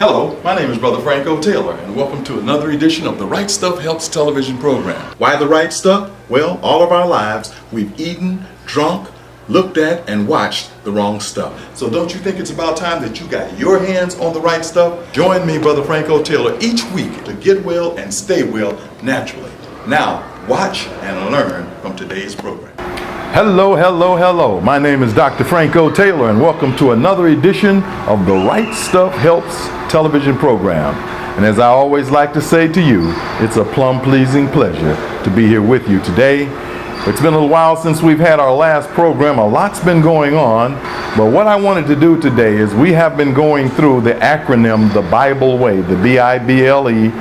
Hello, my name is Brother Franco Taylor, and welcome to another edition of the Right Stuff Helps television program. Why the right stuff? Well, all of our lives, we've eaten, drunk, looked at, and watched the wrong stuff. So don't you think it's about time that you got your hands on the right stuff? Join me, Brother Franco Taylor, each week to get well and stay well naturally. Now, watch and learn from today's program. Hello. My name is Dr. Franco Taylor, and welcome to another edition of the Right Stuff Helps television program. And as I always like to say to you, it's a plum-pleasing pleasure to be here with you today. It's been a little while since we've had our last program. A lot's been going on, but what I wanted to do today is we have been going through the acronym, the Bible Way, the BIBLEWAY.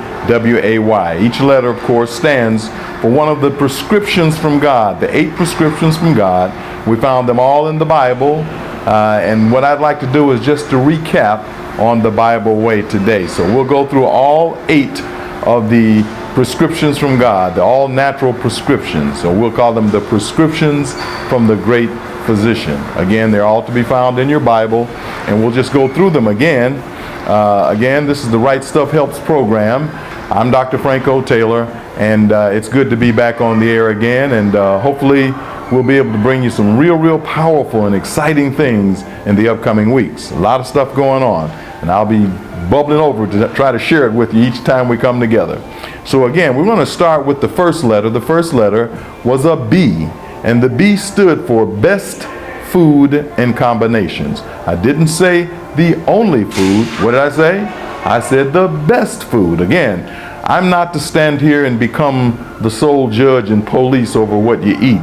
Each letter, of course, stands for one of the prescriptions from God, the 8 prescriptions from God. We found them all in the Bible, and what I'd like to do is just to recap on the Bible Way today. So we'll go through all 8 of the prescriptions from God, the all natural prescriptions. So we'll call them the prescriptions from the great physician. Again, they're all to be found in your Bible, and we'll just go through them again. Again, this is the Right Stuff Helps program. I'm Dr. Franco Taylor, and it's good to be back on the air again, and hopefully we'll be able to bring you some real powerful and exciting things in the upcoming weeks. A lot of stuff going on, and I'll be bubbling over to try to share it with you each time we come together. So again, we're going to start with the first letter. The first letter was a B, and the B stood for best food and combinations. I didn't say the only food. What did I say? I said the best food. Again, I'm not to stand here and become the sole judge and police over what you eat.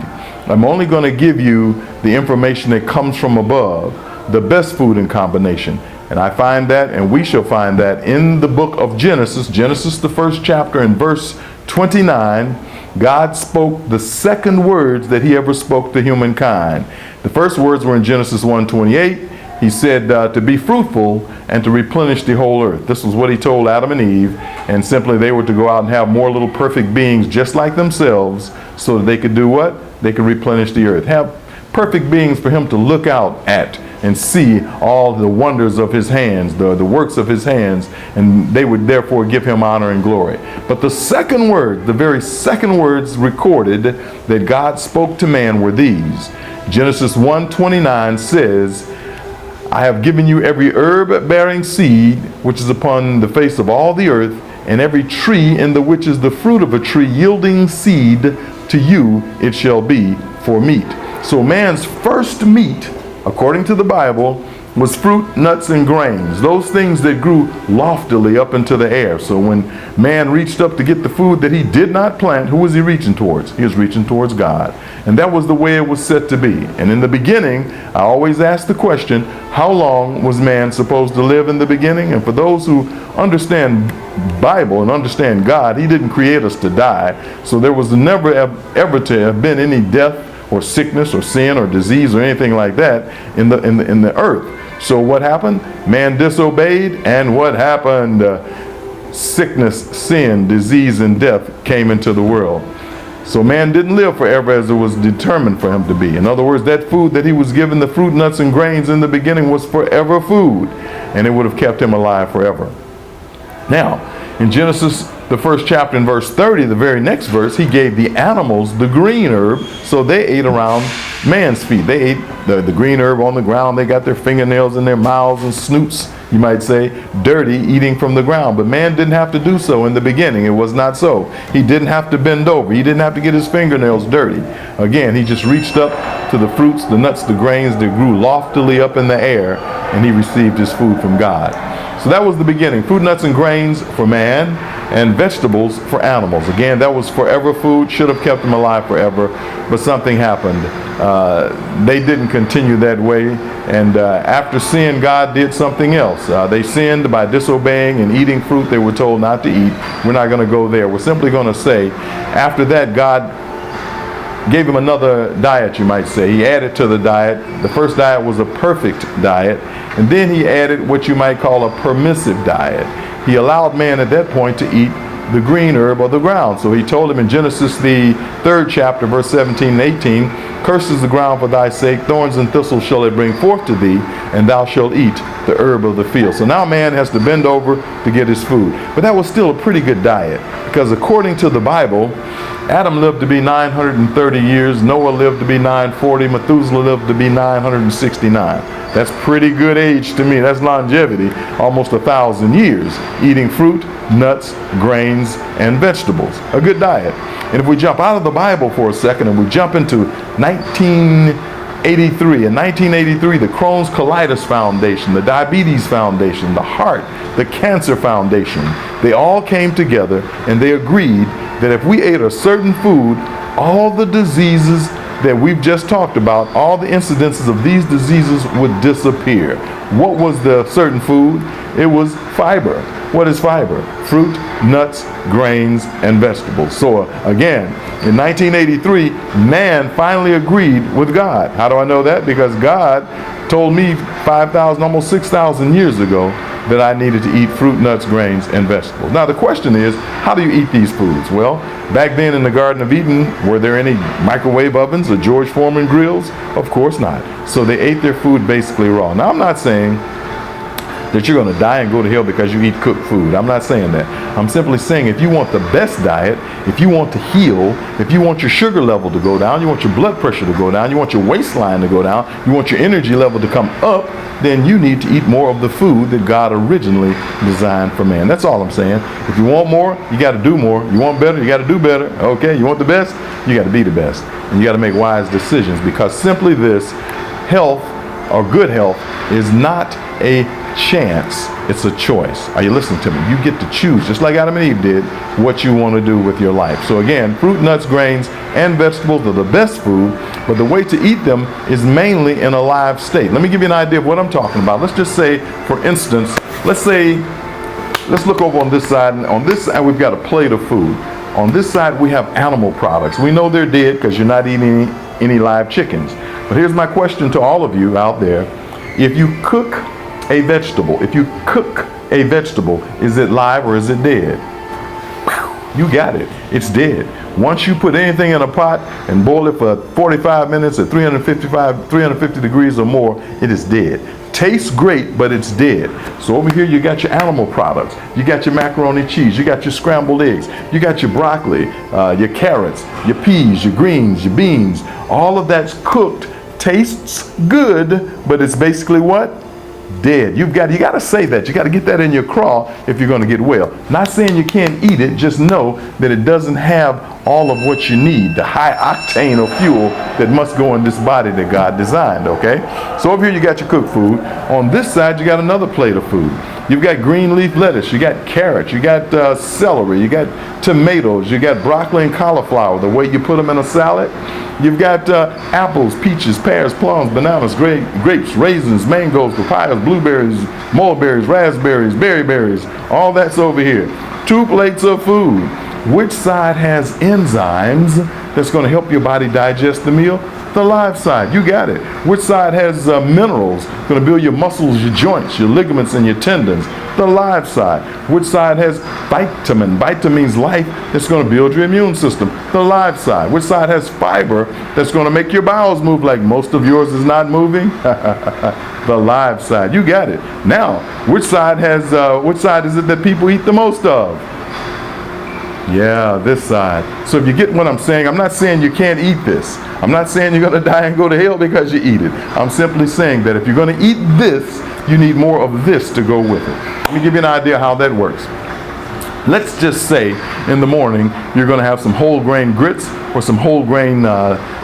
I'm only going to give you the information that comes from above, the best food and combination. And I find that, and we shall find that in the book of Genesis, the first chapter and verse 29, God spoke the second words that he ever spoke to humankind. The first words were in Genesis 1:28. He said to be fruitful and to replenish the whole earth. This was what he told Adam and Eve, and simply they were to go out and have more little perfect beings just like themselves so that they could do what? They could replenish the earth. Have perfect beings for him to look out at and see all the wonders of his hands, the works of his hands, and they would therefore give him honor and glory. But the second word, the very second words recorded that God spoke to man were these. Genesis 1:29 says, I have given you every herb bearing seed which is upon the face of all the earth, and every tree in the which is the fruit of a tree yielding seed, to you it shall be for meat. So man's first meat, according to the Bible, was fruit, nuts, and grains, those things that grew loftily up into the air. So when man reached up to get the food that he did not plant, who was he reaching towards? He was reaching towards God. And that was the way it was set to be. And in the beginning, I always ask the question, how long was man supposed to live in the beginning? And for those who understand Bible and understand God, he didn't create us to die. So there was never ever to have been any death or sickness or sin or disease or anything like that in the earth. So what happened? Man disobeyed, and what happened? Sickness, sin, disease, and death came into the world. So man didn't live forever as it was determined for him to be. In other words, that food that he was given, the fruit, nuts, and grains in the beginning, was forever food, and it would have kept him alive forever. Now, in Genesis, the first chapter in verse 30, the very next verse, he gave the animals the green herb, so they ate around man's feet. They ate the green herb on the ground. They got their fingernails in their mouths and snoots, you might say, dirty, eating from the ground. But man didn't have to do so in the beginning. It was not so. He didn't have to bend over. He didn't have to get his fingernails dirty. Again, he just reached up to the fruits, the nuts, the grains that grew loftily up in the air, and he received his food from God. So that was the beginning. Fruit, nuts, and grains for man, and vegetables for animals. Again, that was forever food, should have kept them alive forever, but something happened. They didn't continue that way, and after sin, God did something else. They sinned by disobeying and eating fruit they were told not to eat. We're not going to go there. We're simply going to say, after that, God gave him another diet, you might say. He added to the diet. The first diet was a perfect diet, and then he added what you might call a permissive diet. He allowed man at that point to eat the green herb of the ground. So he told him in Genesis, the 3rd chapter, verse 17 and 18, curses the ground for thy sake, thorns and thistles shall it bring forth to thee, and thou shalt eat the herb of the field. So now man has to bend over to get his food. But that was still a pretty good diet, because according to the Bible, Adam lived to be 930 years, Noah lived to be 940, Methuselah lived to be 969. That's pretty good age to me. That's longevity, almost 1,000 years, eating fruit, nuts, grains, and vegetables. A good diet. And if we jump out of the Bible for a second and we jump into 1983. In 1983, the Crohn's Colitis Foundation, the Diabetes Foundation, the Heart, the Cancer Foundation, they all came together and they agreed that if we ate a certain food, all the diseases that we've just talked about, all the incidences of these diseases would disappear. What was the certain food? It was fiber. What is fiber? Fruit, nuts, grains, and vegetables. So again, in 1983, man finally agreed with God. How do I know that? Because God told me 5,000, almost 6,000 years ago that I needed to eat fruit, nuts, grains, and vegetables. Now the question is, how do you eat these foods? Well, back then in the Garden of Eden, were there any microwave ovens or George Foreman grills? Of course not. So they ate their food basically raw. Now I'm not saying that you're going to die and go to hell because you eat cooked food. I'm not saying that. I'm simply saying if you want the best diet, if you want to heal, if you want your sugar level to go down, you want your blood pressure to go down, you want your waistline to go down, you want your energy level to come up, then you need to eat more of the food that God originally designed for man. That's all I'm saying. If you want more, you got to do more. You want better, you got to do better. Okay, you want the best, you got to be the best. And you got to make wise decisions, because simply this, health or good health is not a chance, it's a choice. Are you listening to me? You get to choose, just like Adam and Eve did, what you want to do with your life. So again, fruit, nuts, grains, and vegetables are the best food, but the way to eat them is mainly in a live state. Let me give you an idea of what I'm talking about. Let's just say, for instance, let's look over on this side, and on this side we've got a plate of food. On this side we have animal products. We know they're dead because you're not eating any live chickens. But here's my question to all of you out there. If you cook a vegetable, is it live or is it dead? You got it. It's dead. Once you put anything in a pot and boil it for 45 minutes at 350 degrees or more, it is dead. Tastes great, but it's dead. So over here you got your animal products. You got your macaroni cheese. You got your scrambled eggs. You got your broccoli, your carrots, your peas, your greens, your beans. All of that's cooked. Tastes good, but it's basically what? Dead. You got to say that. You got to get that in your craw if you're going to get well. Not saying you can't eat it, just know that it doesn't have all of what you need, the high octane of fuel that must go in this body that God designed, okay? So over here you got your cooked food. On this side you got another plate of food. You've got green leaf lettuce, you got carrots, you got celery, you got tomatoes, you got broccoli and cauliflower, the way you put them in a salad. You've got apples, peaches, pears, plums, bananas, grapes, raisins, mangoes, papayas, blueberries, mulberries, raspberries, berries. All that's over here. 2 plates of food. Which side has enzymes that's going to help your body digest the meal? The live side. You got it. Which side has minerals going to build your muscles, your joints, your ligaments, and your tendons? The live side. Which side has vitamin? Vitamins, life, that's going to build your immune system? The live side. Which side has fiber that's going to make your bowels move like most of yours is not moving? The live side. You got it. Now, which side is it that people eat the most of? Yeah, this side. So if you get what I'm saying, I'm not saying you can't eat this. I'm not saying you're going to die and go to hell because you eat it. I'm simply saying that if you're going to eat this, you need more of this to go with it. Let me give you an idea how that works. Let's just say in the morning you're going to have some whole grain grits or some whole grain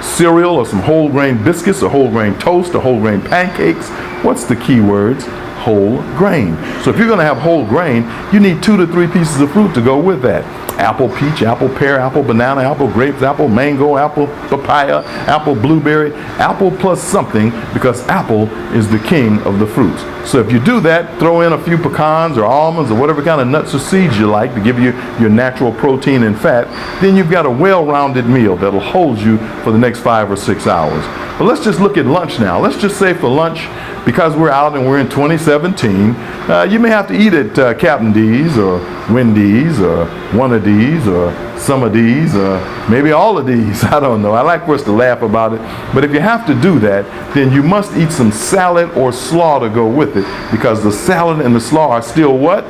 cereal or some whole grain biscuits or whole grain toast or whole grain pancakes. What's the key words? Whole grain. So if you're going to have whole grain, you need 2 to 3 pieces of fruit to go with that. Apple, peach, apple, pear, apple, banana, apple, grapes, apple, mango, apple, papaya, apple, blueberry, apple plus something, because apple is the king of the fruits. So if you do that, throw in a few pecans or almonds or whatever kind of nuts or seeds you like to give you your natural protein and fat, then you've got a well-rounded meal that'll hold you for the next 5 or 6 hours. But let's just look at lunch now. Let's just say for lunch, because we're out and we're in 2017, you may have to eat at Captain D's or Wendy's or one of these or some of these or maybe all of these. I don't know. I like for us to laugh about it. But if you have to do that, then you must eat some salad or slaw to go with it, because the salad and the slaw are still what?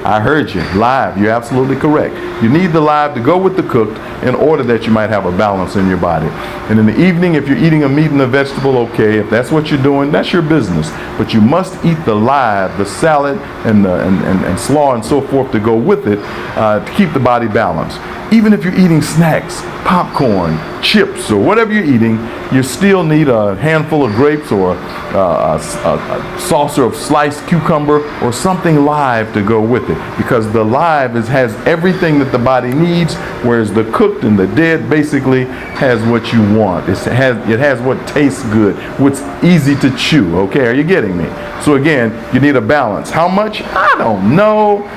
I heard you. Live. You're absolutely correct. You need the live to go with the cooked in order that you might have a balance in your body. And in the evening, if you're eating a meat and a vegetable, okay, if that's what you're doing, that's your business. But you must eat the live, the salad, and slaw and so forth to go with it to keep the body balanced. Even if you're eating snacks, popcorn, chips, or whatever you're eating, you still need a handful of grapes or a saucer of sliced cucumber or something live to go with it, because the live has everything that the body needs, whereas the cooked and the dead basically has what you want. It has what tastes good, what's easy to chew. Okay, are you getting me? So again, you need a balance. How much? I don't know.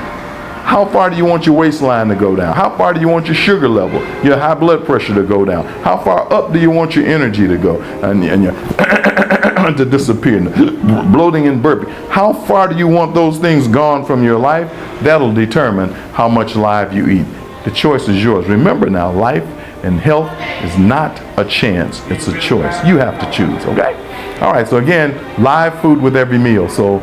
How far do you want your waistline to go down? How far do you want your sugar level, your high blood pressure to go down? How far up do you want your energy to go and your to disappear, bloating and burping? How far do you want those things gone from your life? That'll determine how much live you eat. The choice is yours. Remember now, life and health is not a chance. It's a choice. You have to choose, okay? All right, so again, live food with every meal. So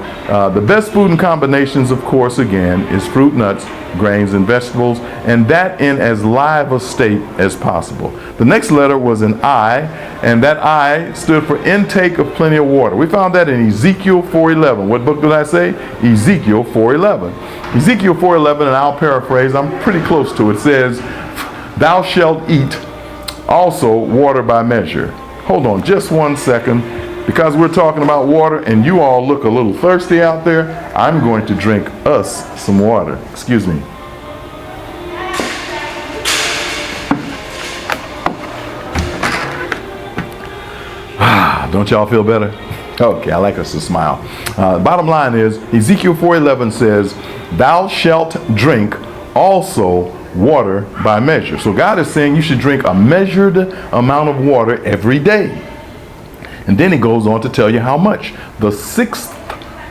the best food and combinations, of course, again, is fruit, nuts, grains, and vegetables, and that in as live a state as possible. The next letter was an I, and that I stood for intake of plenty of water. We found that in Ezekiel 4:11. What book did I say? Ezekiel 4:11. Ezekiel 4:11, and I'll paraphrase, I'm pretty close to it, says, "Thou shalt eat also water by measure." Hold on just 1 second. Because we're talking about water and you all look a little thirsty out there, I'm going to drink us some water. Excuse me. Don't y'all feel better? Okay, I like us to smile. Bottom line is, Ezekiel 4:11 says, "Thou shalt drink also water by measure." So God is saying you should drink a measured amount of water every day. And then he goes on to tell you how much. The 1/6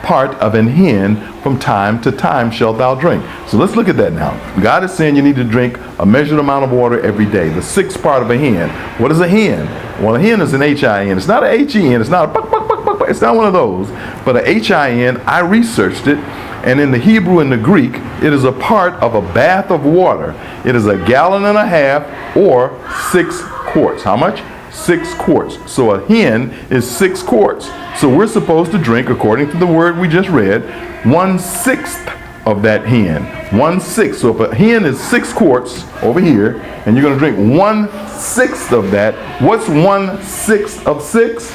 part of an hin from time to time shalt thou drink. So let's look at that now. God is saying you need to drink a measured amount of water every day. The 1/6 part of a hin. What is a hin? Well, a hin is an H-I-N. It's not a H-E-N. It's not a buck, buck, buck, buck, buck. It's not one of those. But a H-I-N, I researched it. And in the Hebrew and the Greek, it is a part of a bath of water. It is 1.5 gallons or 6 quarts. How much? 6 quarts. So a hin is 6 quarts. So we're supposed to drink, according to the word we just read, 1/6 of that hin. 1/6. So if a hin is 6 quarts over here, and you're going to drink 1/6 of that, what's 1/6 of 6?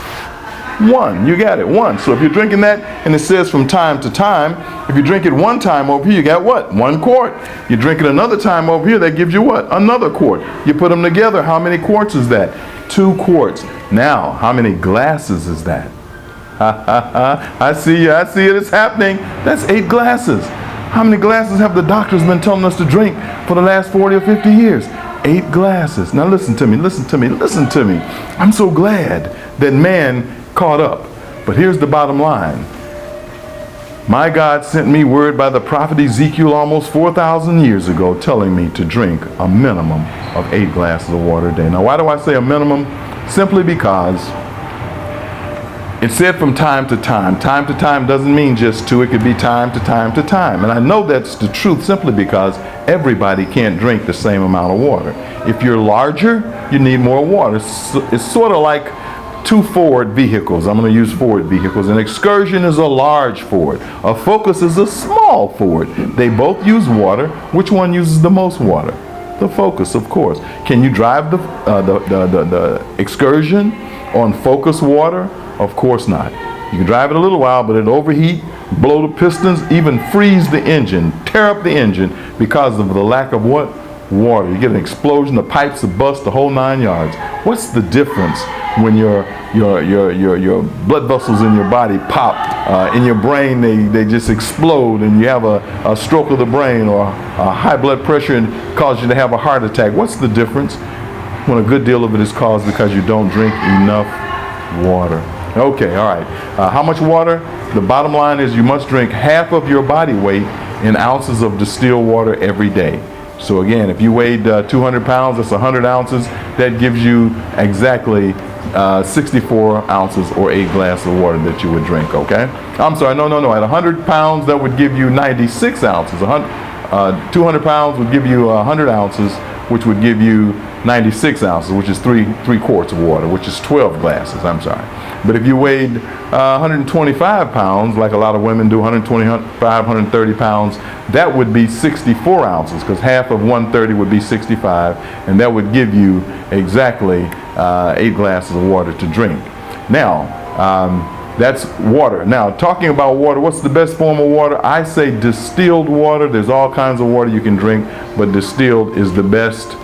1. You got it. 1. So if you're drinking that, and it says from time to time, if you drink it one time over here, you got what? 1 quart. You drink it another time over here, that gives you what? Another quart. You put them together, how many quarts is that? 2 quarts. Now, how many glasses is that? I see you. I see it. It's happening. That's 8 glasses. How many glasses have the doctors been telling us to drink for the last 40 or 50 years? 8 glasses. Now listen to me. Listen to me. Listen to me. I'm so glad that man caught up. But here's the bottom line. My God sent me word by the prophet Ezekiel almost 4,000 years ago telling me to drink a minimum of 8 glasses of water a day. Now, why do I say a minimum? Simply because it said from time to time. Time to time doesn't mean just 2. It could be time to time to time. And I know that's the truth simply because everybody can't drink the same amount of water. If you're larger, you need more water. It's sort of like 2 Ford vehicles. I'm going to use Ford vehicles. An Excursion is a large Ford. A Focus is a small Ford. They both use water. Which one uses the most water? The Focus, of course. Can you drive the Excursion on Focus water? Of course not. You can drive it a little while, but it'll overheat, blow the pistons, even freeze the engine, tear up the engine because of the lack of what? Water. You get an explosion, the pipes will bust, the whole 9 yards. What's the difference when your blood vessels in your body pop, in your brain they just explode, and you have a stroke of the brain or a high blood pressure and cause you to have a heart attack? What's the difference when a good deal of it is caused because you don't drink enough water? Okay, all right. How much water? The bottom line is you must drink half of your body weight in ounces of distilled water every day. So again, if you weighed 200 pounds, that's 100 ounces. That gives you exactly 64 ounces or 8 glasses of water that you would drink, okay? I'm sorry, no. At 100 pounds, that would give you 96 ounces. 200 pounds would give you 100 ounces, which would give you 96 ounces, which is three quarts of water, which is 12 glasses, I'm sorry. But if you weighed 125 pounds, like a lot of women do, 125, 130 pounds, that would be 64 ounces, because half of 130 would be 65, and that would give you exactly 8 glasses of water to drink. Now, that's water. Now, talking about water, what's the best form of water? I say distilled water. There's all kinds of water you can drink, but distilled is the best.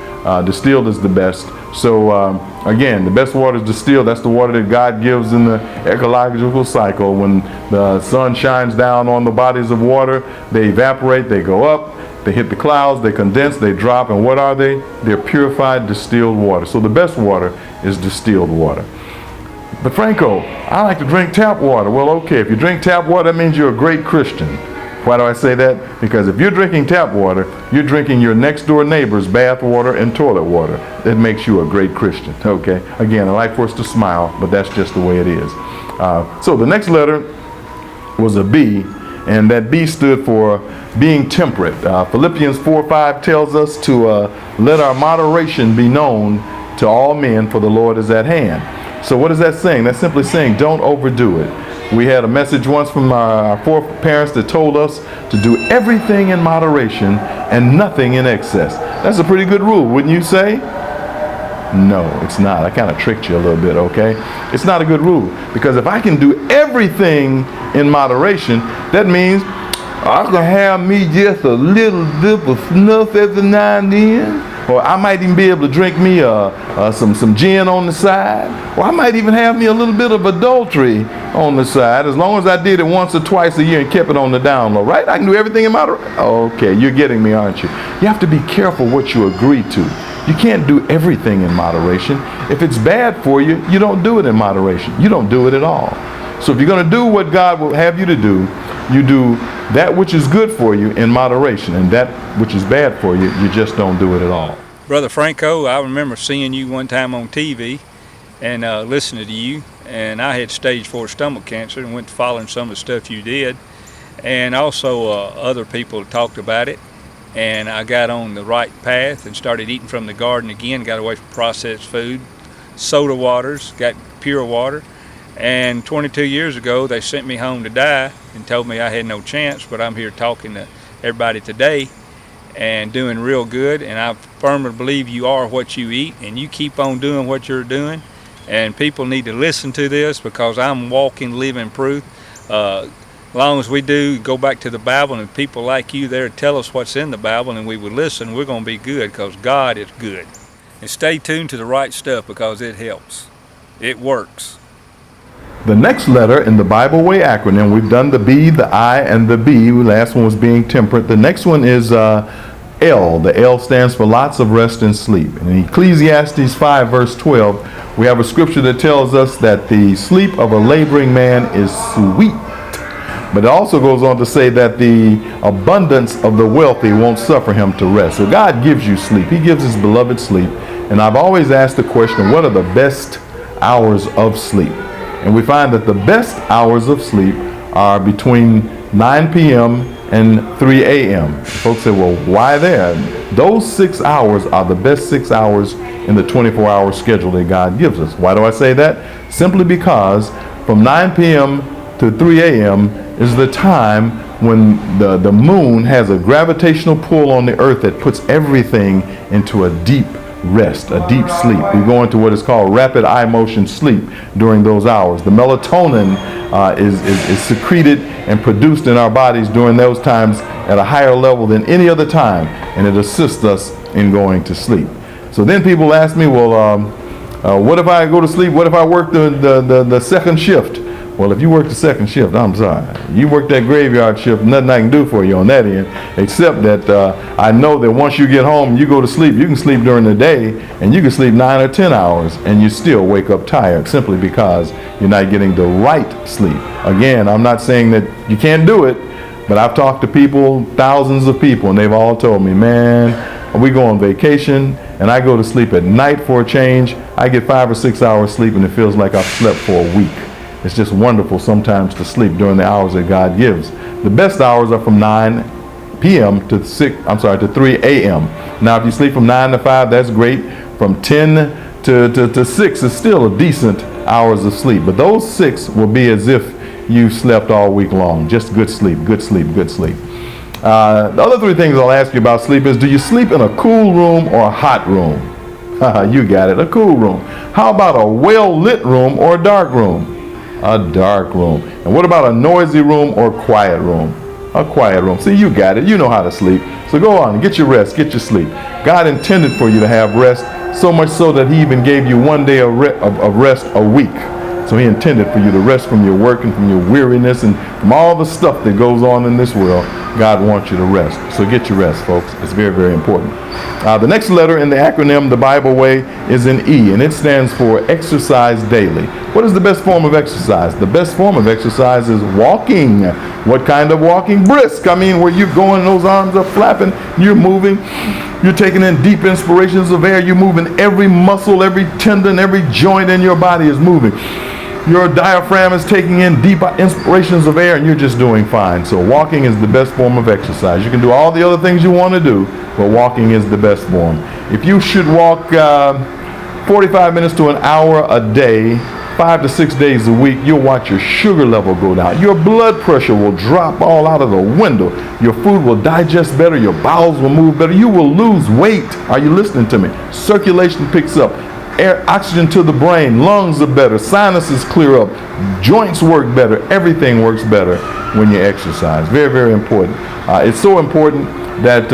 Distilled is the best. So again, the best water is distilled. That's the water that God gives in the ecological cycle. When the sun shines down on the bodies of water, they evaporate, they go up, they hit the clouds, they condense, they drop, and what are they? They're purified distilled water. So the best water is distilled water. But Franco, I like to drink tap water. Well, okay, if you drink tap water, that means you're a great Christian. Why do I say that? Because if you're drinking tap water, you're drinking your next door neighbor's bath water and toilet water. That makes you a great Christian, okay? Again, I like for us to smile, but that's just the way it is. So the next letter was a B, and that B stood for being temperate. Philippians 4:5 tells us to let our moderation be known to all men, for the Lord is at hand. So what is that saying? That's simply saying don't overdo it. We had a message once from our foreparents that told us to do everything in moderation and nothing in excess. That's a pretty good rule, wouldn't you say? No, it's not. I kind of tricked you a little bit, okay? It's not a good rule, because if I can do everything in moderation, that means I can have me just a little dip of snuff every now and then. Or I might even be able to drink me some gin on the side. Or I might even have me a little bit of adultery on the side, as long as I did it once or twice a year and kept it on the down low, right? I can do everything in moderation. Okay, you're getting me, aren't you? You have to be careful what you agree to. You can't do everything in moderation. If it's bad for you, you don't do it in moderation. You don't do it at all. So if you're going to do what God will have you to do, you do that which is good for you in moderation, and that which is bad for you, you just don't do it at all. Brother Franco, I remember seeing you one time on TV and listening to you, and I had stage 4 stomach cancer and went following some of the stuff you did, and also other people talked about it, and I got on the right path and started eating from the garden again, got away from processed food, soda waters, got pure water. And 22 years ago, they sent me home to die and told me I had no chance, but I'm here talking to everybody today and doing real good. And I firmly believe you are what you eat, and you keep on doing what you're doing. And people need to listen to this, because I'm walking, living proof. As long as we do go back to the Bible and people like you there tell us what's in the Bible and we would listen, we're going to be good, because God is good. And stay tuned to the right stuff, because it helps. It works. The next letter in the Bible Way acronym, we've done the B, the I, and the B. The last one was being temperate. The next one is L. The L stands for lots of rest and sleep. In Ecclesiastes 5, verse 12, we have a scripture that tells us that the sleep of a laboring man is sweet. But it also goes on to say that the abundance of the wealthy won't suffer him to rest. So God gives you sleep. He gives his beloved sleep. And I've always asked the question, what are the best hours of sleep? And we find that the best hours of sleep are between 9 p.m. and 3 a.m. Folks say, well, why there? Those 6 hours are the best 6 hours in the 24-hour schedule that God gives us. Why do I say that? Simply because from 9 p.m. to 3 a.m. is the time when the moon has a gravitational pull on the earth that puts everything into a deep rest, a deep sleep. We go into what is called rapid eye motion sleep during those hours. The melatonin is secreted and produced in our bodies during those times at a higher level than any other time, and it assists us in going to sleep. So then people ask me, well, what if I go to sleep? What if I work the second shift? Well, if you work the second shift, I'm sorry. You work that graveyard shift, nothing I can do for you on that end, except that I know that once you get home, you go to sleep, you can sleep during the day, and you can sleep 9 or 10 hours, and you still wake up tired, simply because you're not getting the right sleep. Again, I'm not saying that you can't do it, But I've talked to people, thousands of people, and they've all told me, man, we go on vacation and I go to sleep at night for a change. I get 5 or 6 hours sleep and it feels like I've slept for a week. It's just wonderful sometimes to sleep during the hours that God gives. The best hours are from 9 p.m. to 3 a.m. Now, if you sleep from 9 to 5, that's great. From 10 to 6 is still a decent hours of sleep. But those 6 will be as if you slept all week long. Just good sleep, good sleep, good sleep. The other 3 things I'll ask you about sleep is, do you sleep in a cool room or a hot room? You got it, a cool room. How about a well-lit room or a dark room? A dark room. And what about a noisy room or quiet room? A quiet room. See, you got it. You know how to sleep. So go on, get your rest, get your sleep. God intended for you to have rest, so much so that he even gave you 1 day of rest a week. So he intended for you to rest from your work and from your weariness and from all the stuff that goes on in this world. God wants you to rest. So get your rest, folks. It's very, very important. The next letter in the acronym, the Bible way, is an E, and it stands for exercise daily. What is the best form of exercise? The best form of exercise is walking. What kind of walking? Brisk. I mean, where you're going, those arms are flapping, you're moving, you're taking in deep inspirations of air, you're moving every muscle, every tendon, every joint in your body is moving. Your diaphragm is taking in deep inspirations of air and you're just doing fine. So walking is the best form of exercise. You can do all the other things you want to do, but walking is the best form. If you should walk 45 minutes to an hour a day, 5 to 6 days a week, you'll watch your sugar level go down. Your blood pressure will drop all out of the window. Your food will digest better. Your bowels will move better. You will lose weight. Are you listening to me? Circulation picks up. Air, oxygen to the brain, lungs are better, sinuses clear up, joints work better, everything works better when you exercise. Very, very important. It's so important that,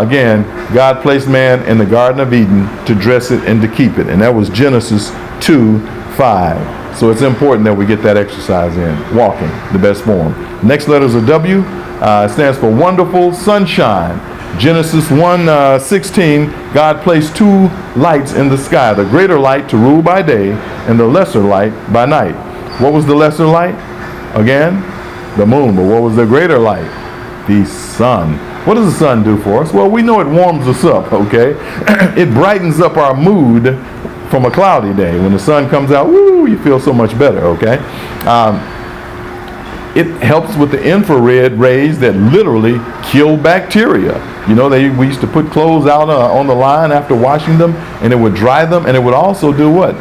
again, God placed man in the Garden of Eden to dress it and to keep it. And that was Genesis 2:5. So it's important that we get that exercise in. Walking, the best form. Next letter is a W. It stands for wonderful sunshine. Genesis 1:16, God placed 2 lights in the sky, the greater light to rule by day and the lesser light by night. What was the lesser light? Again, the moon. But what was the greater light? The sun. What does the sun do for us? Well, we know it warms us up, okay? It brightens up our mood from a cloudy day. When the sun comes out, woo, you feel so much better, okay? It helps with the infrared rays that literally kill bacteria. You know, we used to put clothes out on the line after washing them, and it would dry them, and it would also do what?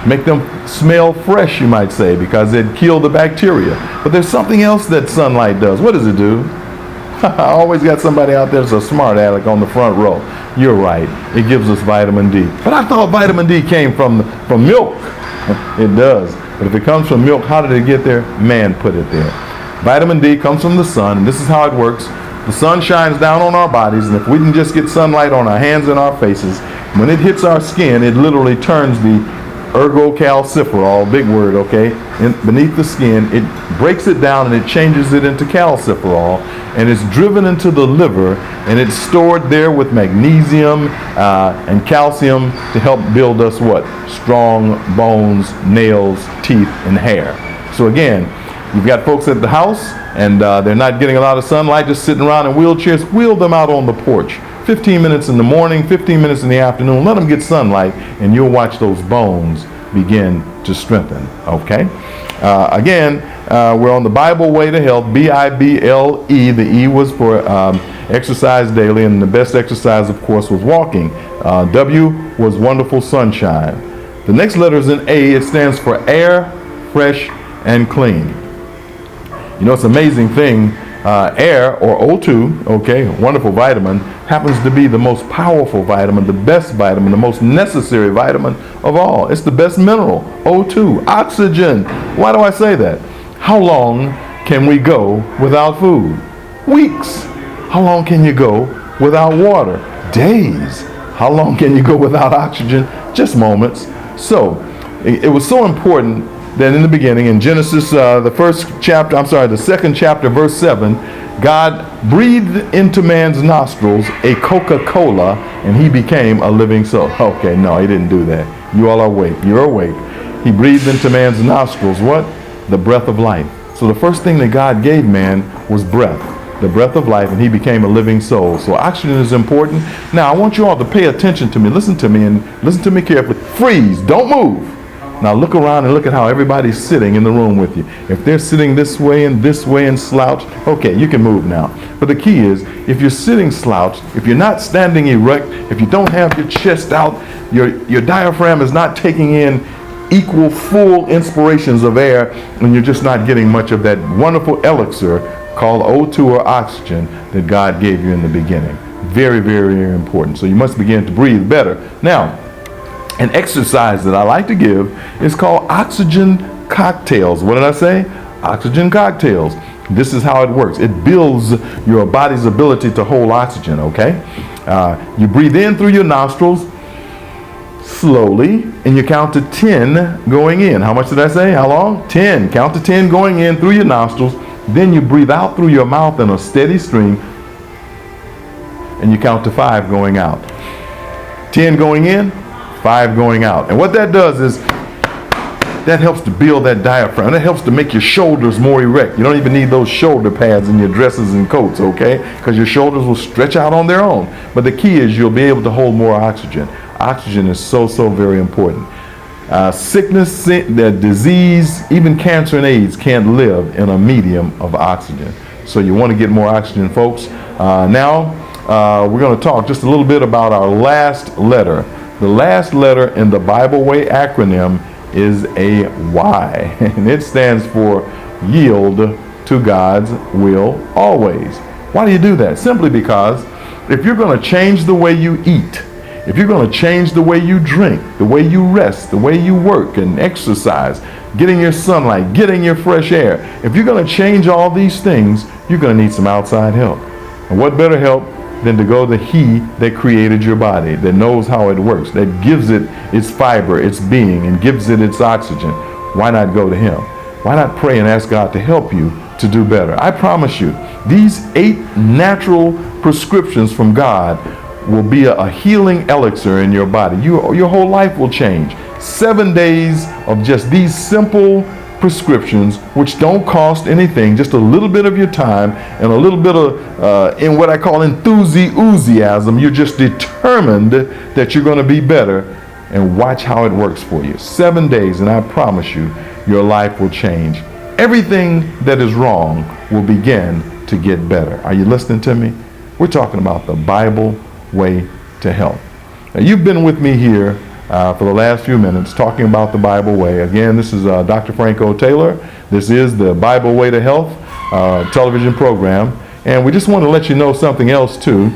Make them smell fresh, you might say, because it'd kill the bacteria. But there's something else that sunlight does. What does it do? I always got somebody out there that's a smart aleck on the front row. You're right. It gives us vitamin D. But I thought vitamin D came from milk. It does. But if it comes from milk, how did it get there? Man put it there. Vitamin D comes from the sun, and this is how it works. The sun shines down on our bodies, and if we can just get sunlight on our hands and our faces, when it hits our skin, it literally turns the ergocalciferol, big word, okay, beneath the skin. It breaks it down and it changes it into calciferol, and it's driven into the liver, and it's stored there with magnesium and calcium to help build us what? Strong bones, nails, teeth, and hair. So again, you've got folks at the house, and they're not getting a lot of sunlight, just sitting around in wheelchairs. Wheel them out on the porch. 15 minutes in the morning, 15 minutes in the afternoon. Let them get sunlight, and you'll watch those bones begin to strengthen. Okay? Again, we're on the Bible way to health, B-I-B-L-E. The E was for exercise daily, and the best exercise, of course, was walking. W was wonderful sunshine. The next letter is an A. It stands for air, fresh, and clean. You know, it's an amazing thing. Air, or O2, okay, wonderful vitamin, happens to be the most powerful vitamin, the best vitamin, the most necessary vitamin of all. It's the best mineral, O2, oxygen. Why do I say that? How long can we go without food? Weeks. How long can you go without water? Days. How long can you go without oxygen? Just moments. So, it was so important that in the beginning, in Genesis, the second chapter, verse 7, God breathed into man's nostrils a Coca-Cola, and he became a living soul. Okay, no, he didn't do that. You all are awake. You're awake. He breathed into man's nostrils what? The breath of life. So the first thing that God gave man was breath, the breath of life, and he became a living soul. So oxygen is important. Now I want you all to pay attention to me. Listen to me and listen to me carefully. Freeze. Don't move. Now look around and look at how everybody's sitting in the room with you. If they're sitting this way and slouched, okay, you can move now. But the key is, if you're sitting slouched, if you're not standing erect, if you don't have your chest out, your diaphragm is not taking in equal full inspirations of air, and you're just not getting much of that wonderful elixir called O2 or oxygen that God gave you in the beginning. Very, very, very important. So you must begin to breathe better. Now, an exercise that I like to give is called oxygen cocktails. What did I say? Oxygen cocktails. This is how it works. It builds your body's ability to hold oxygen, okay? You breathe in through your nostrils slowly, and you count to 10 going in. How much did I say? How long? 10. Count to 10 going in through your nostrils. Then you breathe out through your mouth in a steady stream, and you count to 5 going out. 10 going in, 5 going out. And what that does is that helps to build that diaphragm. That helps to make your shoulders more erect. You don't even need those shoulder pads in your dresses and coats, okay? Because your shoulders will stretch out on their own. But the key is you'll be able to hold more oxygen. Oxygen is so, so very important. Sickness, disease, even cancer and AIDS can't live in a medium of oxygen. So you want to get more oxygen, folks. Now, we're going to talk just a little bit about our last letter. The last letter in the Bible Way acronym is a Y, and it stands for yield to God's will always. Why do you do that? Simply because if you're going to change the way you eat, if you're going to change the way you drink, the way you rest, the way you work and exercise, getting your sunlight, getting your fresh air, if you're going to change all these things, you're going to need some outside help. And what better help than to go to He that created your body, that knows how it works, that gives it its fiber, its being, and gives it its oxygen. Why not go to Him? Why not pray and ask God to help you to do better? I promise you, these 8 natural prescriptions from God will be a healing elixir in your body. Your whole life will change. 7 days of just these simple prescriptions, which don't cost anything, just a little bit of your time and a little bit of, in what I call enthusiasm. You're just determined that you're going to be better, and watch how it works for you. 7 days, and I promise you, your life will change. Everything that is wrong will begin to get better. Are you listening to me? We're talking about the Bible Way to Health. Now, you've been with me here for the last few minutes talking about the Bible Way. Again, this is Dr. Franco Taylor. This is the Bible Way to Health television program. And we just want to let you know something else too.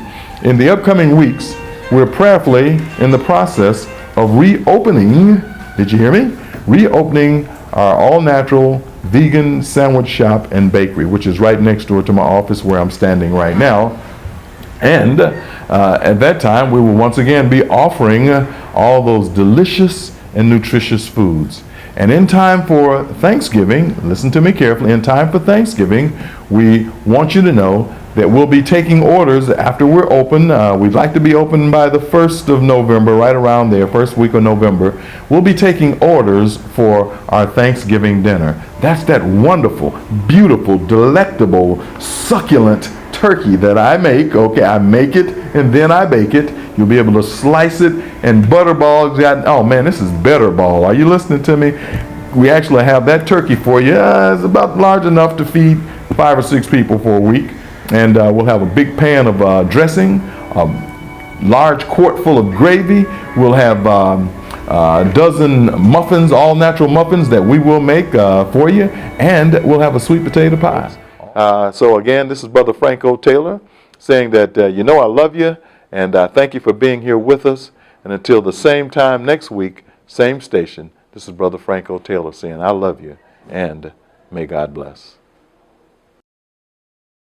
In the upcoming weeks, we're prayerfully in the process of reopening, did you hear me? Reopening our all-natural vegan sandwich shop and bakery, which is right next door to my office where I'm standing right now. And at that time, we will once again be offering all those delicious and nutritious foods. And in time for Thanksgiving, listen to me carefully, in time for Thanksgiving, we want you to know that we'll be taking orders after we're open. We'd like to be open by the 1st of November, right around there, first week of November. We'll be taking orders for our Thanksgiving dinner. That's that wonderful, beautiful, delectable, succulent turkey that I make. Okay, I make it and then I bake it. You'll be able to slice it and butterball. Oh man, this is butterball. Are you listening to me? We actually have that turkey for you. It's about large enough to feed 5 or 6 people for a week. And we'll have a big pan of dressing, a large quart full of gravy. We'll have a dozen muffins, all natural muffins that we will make for you. And we'll have a sweet potato pie. So again, this is Brother Franco Taylor saying that I love you, and thank you for being here with us. And until the same time next week, same station, this is Brother Franco Taylor saying I love you, and may God bless.